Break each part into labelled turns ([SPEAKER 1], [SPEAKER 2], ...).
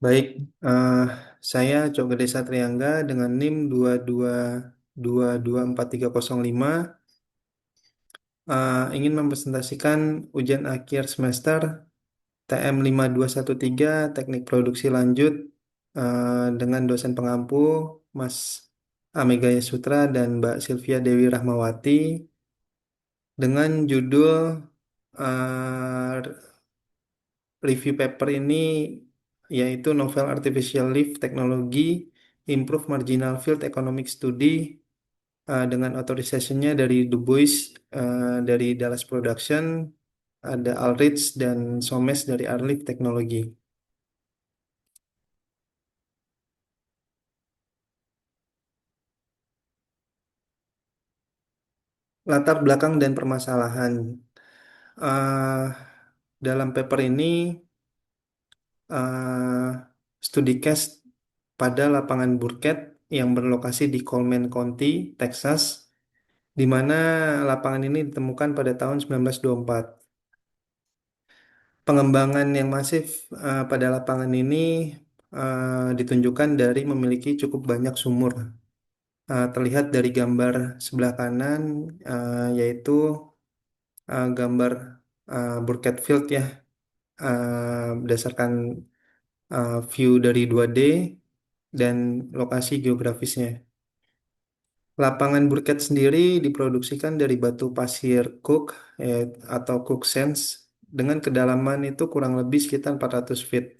[SPEAKER 1] Baik, eh, saya Coga Desa Triangga dengan NIM 2222435 ingin mempresentasikan ujian akhir semester TM 5213 Teknik Produksi Lanjut dengan dosen pengampu Mas Amegaya Sutra dan Mbak Sylvia Dewi Rahmawati dengan judul eh, review paper ini yaitu Novel Artificial Lift Technology Improve Marginal Field Economic Study dengan authorization-nya dari Du Bois dari Dallas Production, ada Alrich dan Somes dari Arlift Technology. Latar belakang dan permasalahan. Eh, dalam paper ini eh, studi case pada lapangan Burkett yang berlokasi di Coleman County, Texas, di mana lapangan ini ditemukan pada tahun 1924. Pengembangan yang masif pada lapangan ini ditunjukkan dari memiliki cukup banyak sumur. Terlihat dari gambar sebelah kanan, yaitu gambar Burkett Field ya, berdasarkan view dari 2D dan lokasi geografisnya. Lapangan Burkett sendiri diproduksikan dari batu pasir Cook atau Cook Sands dengan kedalaman itu kurang lebih sekitar 400 feet.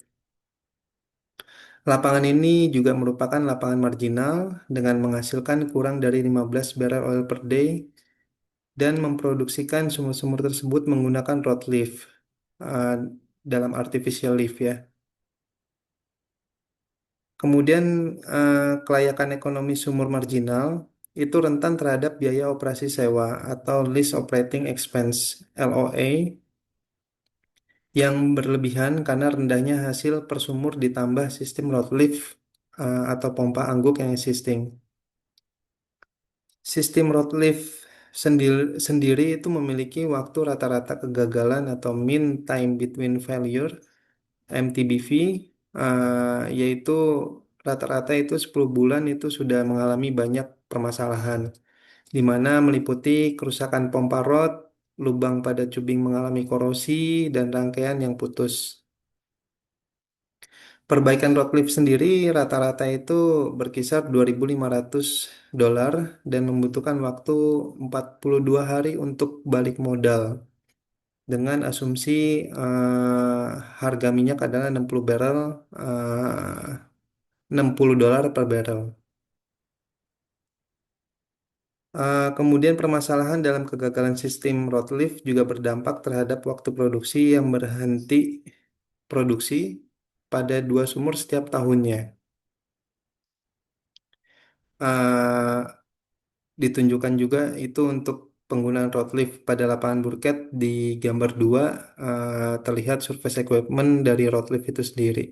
[SPEAKER 1] Lapangan ini juga merupakan lapangan marginal dengan menghasilkan kurang dari 15 barrel oil per day dan memproduksikan sumur-sumur tersebut menggunakan rod lift uh, dalam artificial lift ya. Kemudian kelayakan ekonomi sumur marginal itu rentan terhadap biaya operasi sewa atau lease operating expense LOA yang berlebihan karena rendahnya hasil per sumur ditambah sistem rod lift atau pompa angguk yang existing. Sistem road lift sendiri itu memiliki waktu rata-rata kegagalan atau mean time between failure MTBF, yaitu rata-rata itu 10 bulan itu sudah mengalami banyak permasalahan di mana meliputi kerusakan pompa rod, lubang pada tubing mengalami korosi dan rangkaian yang putus. Perbaikan road lift sendiri rata-rata itu berkisar $2.500 dan membutuhkan waktu 42 hari untuk balik modal dengan asumsi harga minyak adalah 60 barrel $60 per barrel. Kemudian permasalahan dalam kegagalan sistem road lift juga berdampak terhadap waktu produksi yang berhenti produksi pada dua sumur setiap tahunnya. Eh, Ditunjukkan juga itu untuk penggunaan road lift pada lapangan Burkett di gambar 2 terlihat surface equipment dari road lift itu sendiri.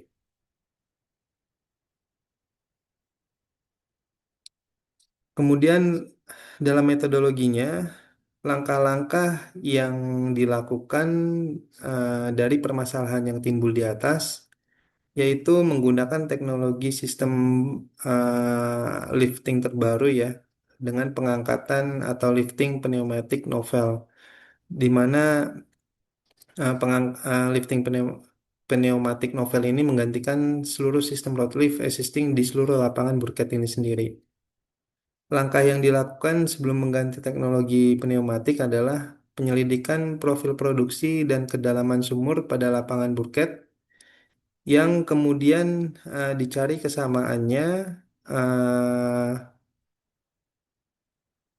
[SPEAKER 1] Kemudian dalam metodologinya, langkah-langkah yang dilakukan dari permasalahan yang timbul di atas, yaitu menggunakan teknologi sistem lifting terbaru ya, dengan pengangkatan atau lifting pneumatic novel, di mana lifting pneumatic novel ini menggantikan seluruh sistem road lift existing di seluruh lapangan Burkett ini sendiri. Langkah yang dilakukan sebelum mengganti teknologi pneumatik adalah penyelidikan profil produksi dan kedalaman sumur pada lapangan Burkett yang kemudian dicari kesamaannya eh,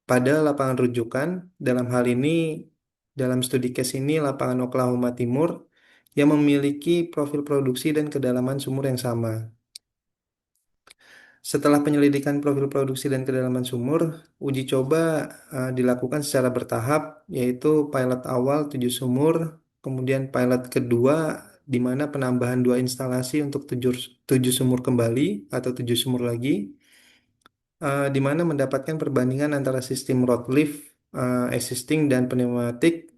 [SPEAKER 1] pada lapangan rujukan. Dalam hal ini, dalam studi case ini, lapangan Oklahoma Timur yang memiliki profil produksi dan kedalaman sumur yang sama. Setelah penyelidikan profil produksi dan kedalaman sumur, uji coba dilakukan secara bertahap, yaitu pilot awal 7 sumur, kemudian pilot kedua, di mana penambahan dua instalasi untuk 7 sumur kembali atau 7 sumur lagi, di mana mendapatkan perbandingan antara sistem rod lift existing dan pneumatik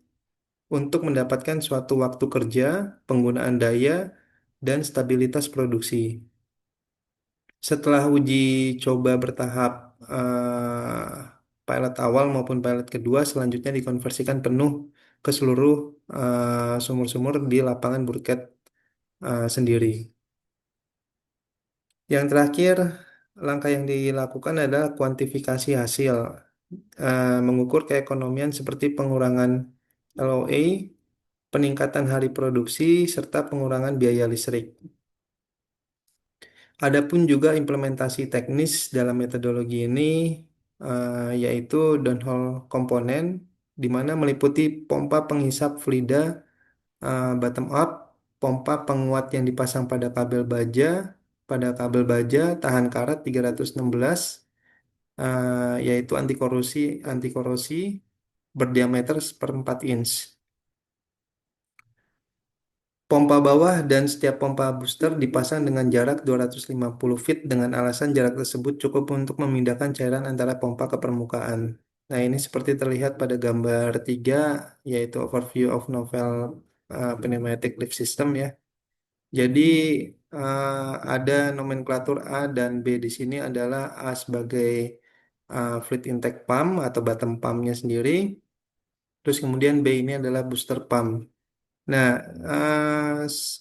[SPEAKER 1] untuk mendapatkan suatu waktu kerja, penggunaan daya, dan stabilitas produksi. Setelah uji coba bertahap pilot awal maupun pilot kedua, selanjutnya dikonversikan penuh ke seluruh sumur-sumur di lapangan Burket sendiri. Yang terakhir, langkah yang dilakukan adalah kuantifikasi hasil, mengukur keekonomian seperti pengurangan LOA, peningkatan hari produksi, serta pengurangan biaya listrik. Adapun juga implementasi teknis dalam metodologi ini, yaitu downhole komponen, di mana meliputi pompa penghisap fluida bottom up, pompa penguat yang dipasang pada kabel baja tahan karat 316, yaitu anti korosi berdiameter 1/4 inch. Pompa bawah dan setiap pompa booster dipasang dengan jarak 250 feet dengan alasan jarak tersebut cukup untuk memindahkan cairan antara pompa ke permukaan. Nah, ini seperti terlihat pada gambar 3, yaitu overview of novel pneumatic lift system ya. Jadi ada nomenklatur A dan B di sini adalah A sebagai fluid intake pump atau bottom pumpnya sendiri. Terus kemudian B ini adalah booster pump. Nah,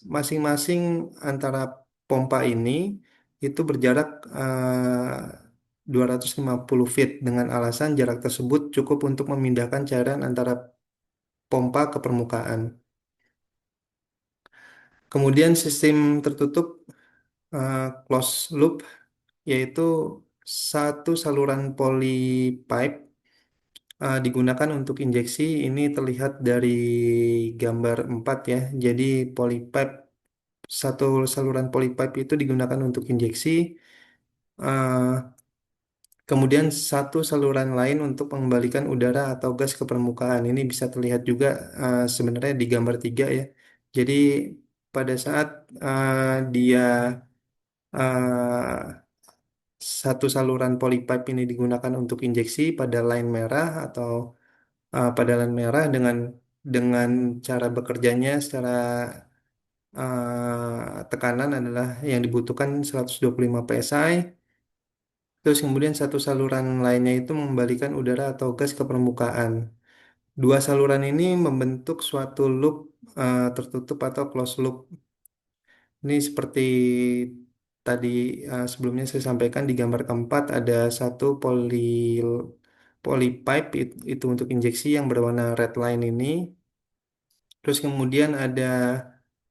[SPEAKER 1] masing-masing antara pompa ini itu berjarak 250 feet dengan alasan jarak tersebut cukup untuk memindahkan cairan antara pompa ke permukaan. Kemudian sistem tertutup closed loop, yaitu satu saluran polypipe digunakan untuk injeksi. Ini terlihat dari gambar 4 ya. Jadi polypipe satu saluran polypipe itu digunakan untuk injeksi. eh, Kemudian satu saluran lain untuk mengembalikan udara atau gas ke permukaan. Ini bisa terlihat juga sebenarnya di gambar 3 ya. Jadi pada saat dia eh, satu saluran polypipe ini digunakan untuk injeksi pada line merah atau pada line merah dengan cara bekerjanya secara tekanan adalah yang dibutuhkan 125 psi. Terus kemudian satu saluran lainnya itu mengembalikan udara atau gas ke permukaan. Dua saluran ini membentuk suatu loop tertutup atau closed loop. Ini seperti tadi sebelumnya saya sampaikan di gambar keempat ada satu polypipe itu untuk injeksi yang berwarna red line ini. Terus kemudian ada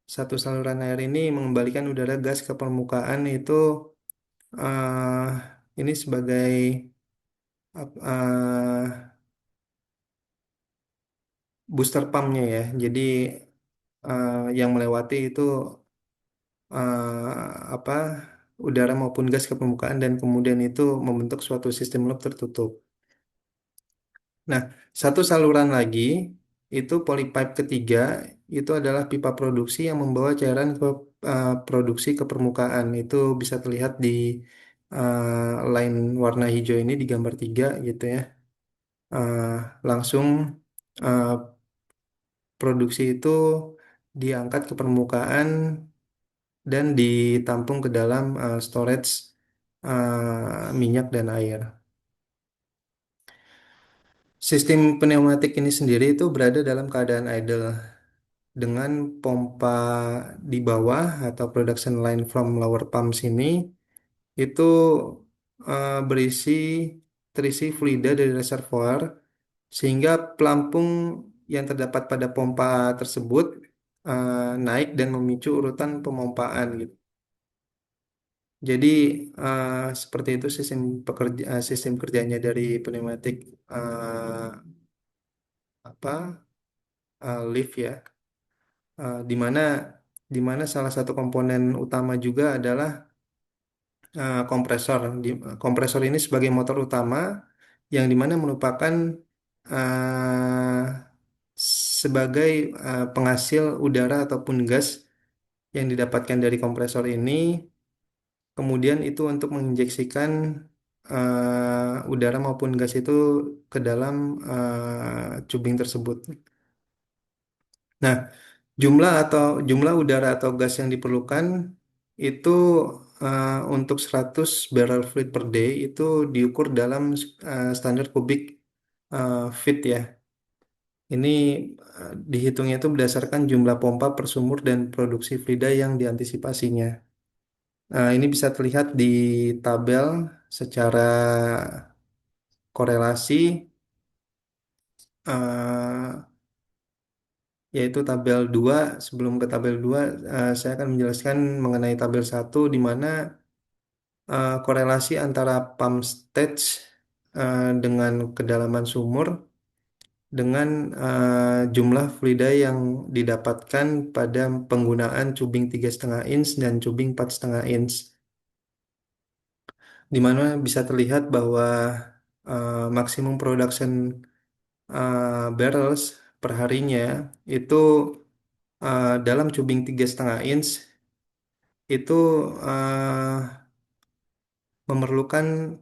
[SPEAKER 1] satu saluran air ini mengembalikan udara gas ke permukaan itu ini sebagai booster pumpnya ya. Jadi yang melewati itu apa udara maupun gas ke permukaan dan kemudian itu membentuk suatu sistem loop tertutup. Nah, satu saluran lagi itu polypipe ketiga itu adalah pipa produksi yang membawa cairan ke produksi ke permukaan. Itu bisa terlihat di line warna hijau ini di gambar 3 gitu ya. Uh, Langsung uh, produksi itu diangkat ke permukaan dan ditampung ke dalam storage minyak dan air. Sistem pneumatik ini sendiri itu berada dalam keadaan idle dengan pompa di bawah atau production line from lower pumps ini itu berisi terisi fluida dari reservoir sehingga pelampung yang terdapat pada pompa tersebut naik dan memicu urutan pemompaan gitu. Jadi seperti itu sistem kerjanya dari pneumatik apa lift ya. Di mana salah satu komponen utama juga adalah kompresor. Kompresor ini sebagai motor utama yang dimana merupakan uh, sebagai penghasil udara ataupun gas yang didapatkan dari kompresor ini. Kemudian itu untuk menginjeksikan udara maupun gas itu ke dalam tubing tersebut. Nah, Jumlah udara atau gas yang diperlukan itu untuk 100 barrel fluid per day itu diukur dalam standar kubik feet ya. Ini dihitungnya itu berdasarkan jumlah pompa per sumur dan produksi fluida yang diantisipasinya. Ini bisa terlihat di tabel secara korelasi, eh, yaitu tabel 2. Sebelum ke tabel 2, saya akan menjelaskan mengenai tabel 1 di mana korelasi antara pump stage dengan kedalaman sumur dengan jumlah fluida yang didapatkan pada penggunaan cubing 3,5 inch dan cubing 4,5 inch, di mana bisa terlihat bahwa maksimum production barrels per harinya itu dalam cubing 3,5 inch itu memerlukan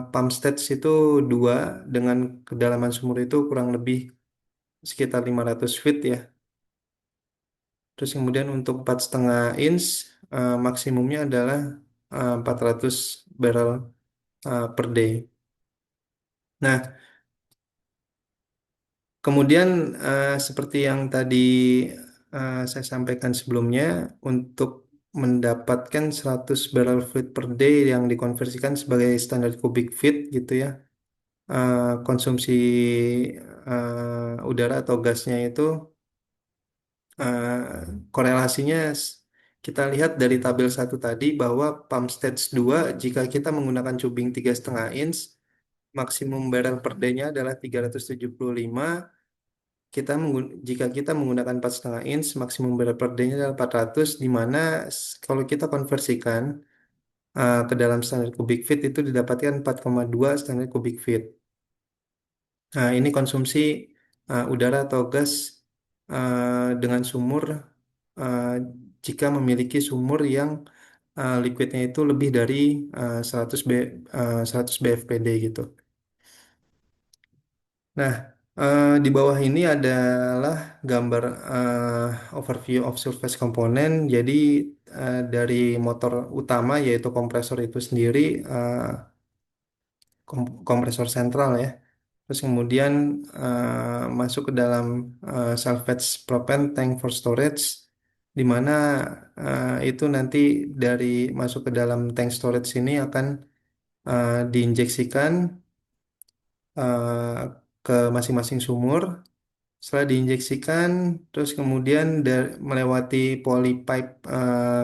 [SPEAKER 1] pump stage itu dua dengan kedalaman sumur itu kurang lebih sekitar 500 feet ya. Terus kemudian untuk 4,5 inch maksimumnya adalah 400 barrel per day. Nah, kemudian seperti yang tadi saya sampaikan sebelumnya, untuk mendapatkan 100 barrel fluid per day yang dikonversikan sebagai standar kubik feet gitu ya, konsumsi udara atau gasnya itu eh, korelasinya kita lihat dari tabel 1 tadi bahwa pump stage 2 jika kita menggunakan cubing 3,5 inch maksimum barrel per day-nya adalah 375. Jika kita menggunakan 4,5 inch maksimum barrel per day-nya adalah 400, di mana kalau kita konversikan ke dalam standar kubik feet itu didapatkan 4,2 standar kubik feet. Nah, ini konsumsi udara atau gas dengan sumur eh, jika memiliki sumur yang liquidnya itu lebih dari 100 BFPD gitu. Nah, di bawah ini adalah gambar overview of surface component. Jadi dari motor utama yaitu kompresor itu sendiri, kompresor sentral ya. Terus kemudian masuk ke dalam salvage propane tank for storage, di mana itu nanti dari masuk ke dalam tank storage ini akan diinjeksikan eh, ke masing-masing sumur. Setelah diinjeksikan, terus kemudian melewati polypipe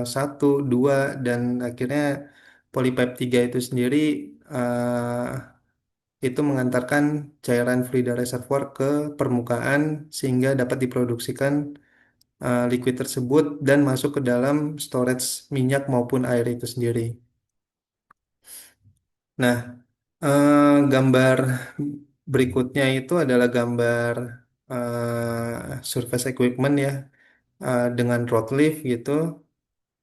[SPEAKER 1] 1, 2, dan akhirnya polypipe 3 itu sendiri itu mengantarkan cairan fluida reservoir ke permukaan sehingga dapat diproduksikan liquid tersebut dan masuk ke dalam storage minyak maupun air itu sendiri. Nah, gambar berikutnya itu adalah gambar surface equipment ya, dengan rod lift gitu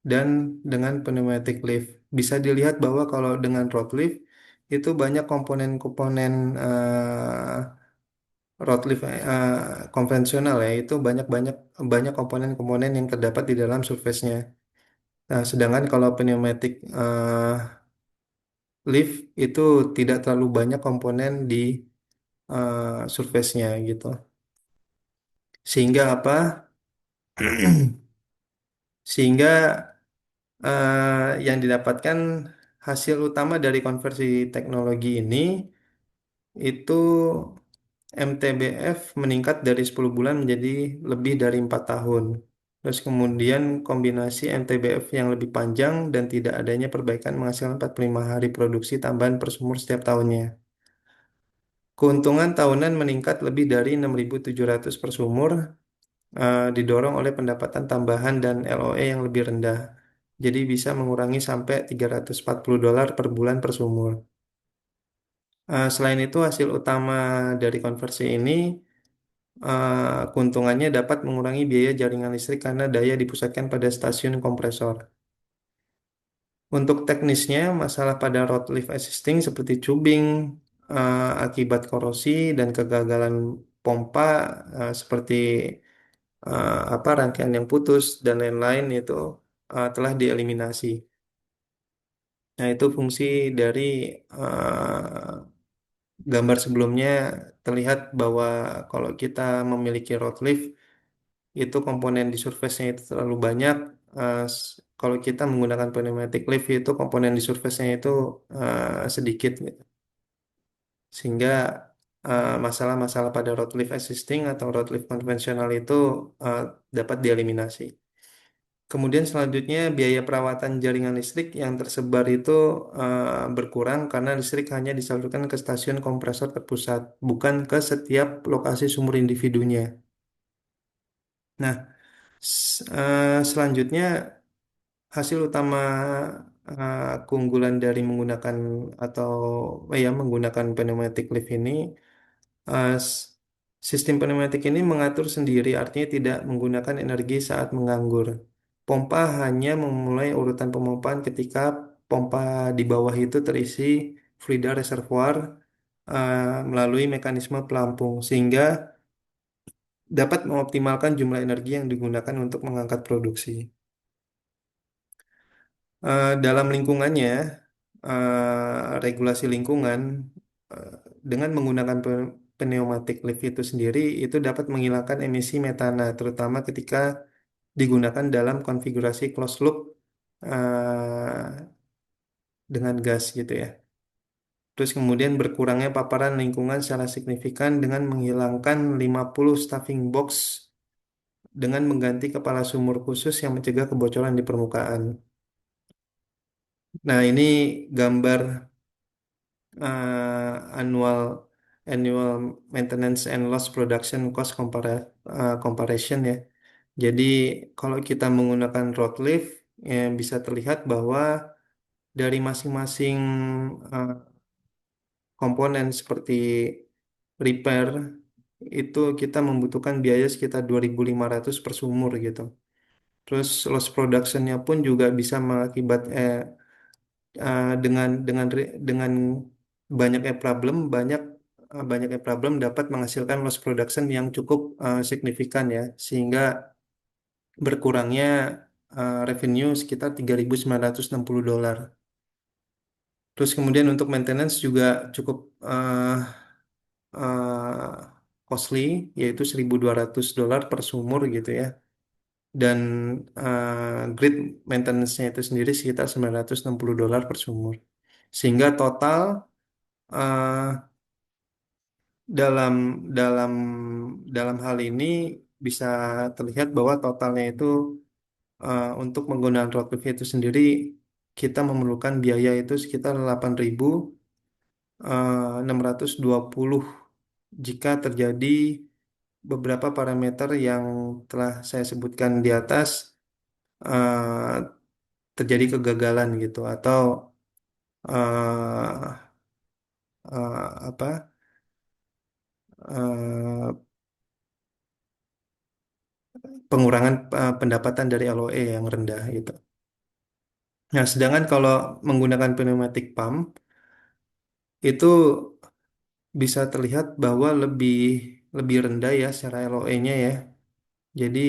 [SPEAKER 1] dan dengan pneumatic lift. Bisa dilihat bahwa kalau dengan rod lift itu banyak komponen-komponen rod lift konvensional ya, itu banyak banyak komponen-komponen yang terdapat di dalam surface-nya. Nah, sedangkan kalau pneumatic lift itu tidak terlalu banyak komponen di surface-nya gitu. Sehingga apa? Sehingga yang didapatkan hasil utama dari konversi teknologi ini itu MTBF meningkat dari 10 bulan menjadi lebih dari 4 tahun. Terus kemudian kombinasi MTBF yang lebih panjang dan tidak adanya perbaikan menghasilkan 45 hari produksi tambahan per sumur setiap tahunnya. Keuntungan tahunan meningkat lebih dari 6.700 per sumur, didorong oleh pendapatan tambahan dan LOE yang lebih rendah. Jadi bisa mengurangi sampai $340 per bulan per sumur. Selain itu, hasil utama dari konversi ini, keuntungannya dapat mengurangi biaya jaringan listrik karena daya dipusatkan pada stasiun kompresor. Untuk teknisnya, masalah pada rod lift assisting seperti cubing, akibat korosi dan kegagalan pompa seperti apa rangkaian yang putus dan lain-lain itu telah dieliminasi. Nah, itu fungsi dari gambar sebelumnya terlihat bahwa kalau kita memiliki road lift itu komponen di surface-nya itu terlalu banyak. Kalau kita menggunakan pneumatic lift itu komponen di surface-nya itu sedikit, gitu. Sehingga masalah-masalah pada road lift existing atau road lift konvensional itu eh, dapat dieliminasi. Kemudian selanjutnya biaya perawatan jaringan listrik yang tersebar itu berkurang karena listrik hanya disalurkan ke stasiun kompresor terpusat, bukan ke setiap lokasi sumber individunya. Nah, selanjutnya hasil utama keunggulan dari menggunakan atau ya menggunakan pneumatic lift ini, eh, s- sistem pneumatik ini mengatur sendiri, artinya tidak menggunakan energi saat menganggur. Pompa hanya memulai urutan pemompaan ketika pompa di bawah itu terisi fluida reservoir melalui mekanisme pelampung, sehingga dapat mengoptimalkan jumlah energi yang digunakan untuk mengangkat produksi. Dalam lingkungannya, regulasi lingkungan eh, dengan menggunakan pneumatic lift itu sendiri itu dapat menghilangkan emisi metana, terutama ketika digunakan dalam konfigurasi closed loop dengan gas gitu ya. Terus kemudian berkurangnya paparan lingkungan secara signifikan dengan menghilangkan 50 stuffing box dengan mengganti kepala sumur khusus yang mencegah kebocoran di permukaan. Nah, ini gambar annual annual maintenance and loss production cost comparison ya. Jadi kalau kita menggunakan road lift ya bisa terlihat bahwa dari masing-masing uh, komponen seperti repair itu kita membutuhkan biaya sekitar 2.500 per sumur gitu. Terus loss productionnya pun juga bisa dengan banyaknya problem banyaknya problem dapat menghasilkan loss production yang cukup signifikan ya, sehingga berkurangnya revenue sekitar $3.960. Terus kemudian untuk maintenance juga cukup costly, yaitu $1.200 per sumur gitu ya. Dan grid maintenance-nya itu sendiri sekitar $960 per sumur. Sehingga total eh, dalam dalam dalam hal ini bisa terlihat bahwa totalnya itu untuk menggunakan road trip itu sendiri kita memerlukan biaya itu sekitar 8.620 jika terjadi beberapa parameter yang telah saya sebutkan di atas eh, terjadi kegagalan gitu atau eh, apa eh, pengurangan pendapatan dari LOE yang rendah gitu. Nah, sedangkan kalau menggunakan pneumatic pump itu bisa terlihat bahwa lebih lebih rendah ya secara LOE-nya ya. Jadi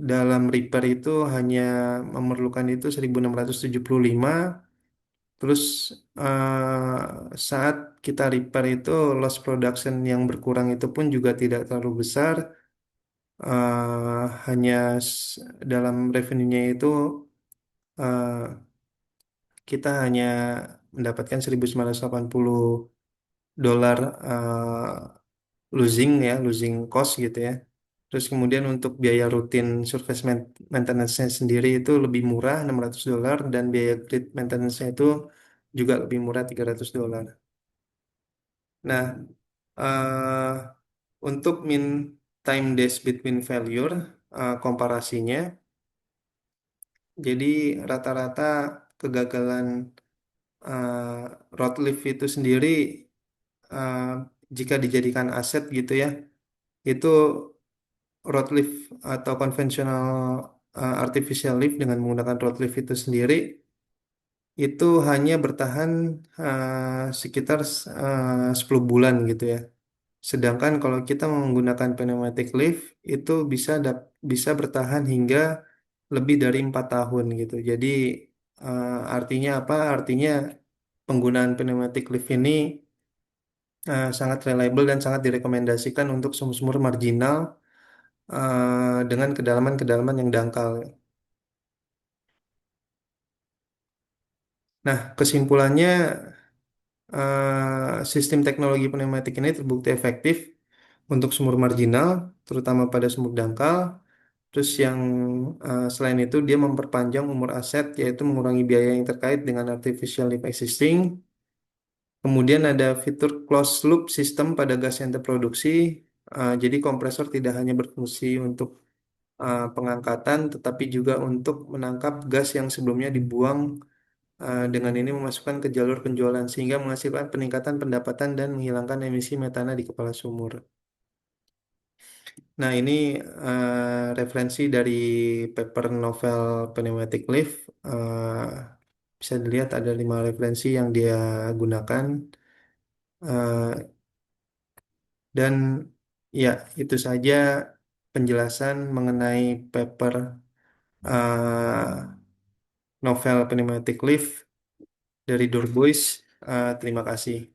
[SPEAKER 1] dalam repair itu hanya memerlukan itu 1.675. Terus saat kita repair itu loss production yang berkurang itu pun juga tidak terlalu besar. Hanya dalam revenue-nya itu eh, kita hanya mendapatkan $1.980 losing cost gitu ya. Terus kemudian untuk biaya rutin surface maintenance-nya sendiri itu lebih murah $600 dan biaya grid maintenance-nya itu juga lebih murah $300. Nah, eh, untuk time days between failure komparasinya, jadi rata-rata kegagalan road lift itu sendiri eh, jika dijadikan aset gitu ya, itu road lift atau konvensional artificial lift dengan menggunakan road lift itu sendiri itu hanya bertahan sekitar 10 bulan gitu ya. Sedangkan kalau kita menggunakan pneumatic leaf itu bisa bertahan hingga lebih dari 4 tahun gitu. Jadi artinya apa? Artinya penggunaan pneumatic leaf ini sangat reliable dan sangat direkomendasikan untuk sumur-sumur marginal dengan kedalaman-kedalaman yang dangkal. Nah, kesimpulannya sistem teknologi pneumatik ini terbukti efektif untuk sumur marginal, terutama pada sumur dangkal. Terus yang selain itu dia memperpanjang umur aset, yaitu mengurangi biaya yang terkait dengan artificial lift existing. Kemudian ada fitur closed loop sistem pada gas yang terproduksi. Jadi kompresor tidak hanya berfungsi untuk pengangkatan, tetapi juga untuk menangkap gas yang sebelumnya dibuang. Dengan ini memasukkan ke jalur penjualan sehingga menghasilkan peningkatan pendapatan dan menghilangkan emisi metana di kepala sumur. Nah, ini referensi dari paper novel Pneumatic Leaf. Bisa dilihat ada 5 referensi yang dia gunakan. Eh, dan ya, itu saja penjelasan mengenai paper novel Pneumatic Leaf dari Durbois. Terima kasih.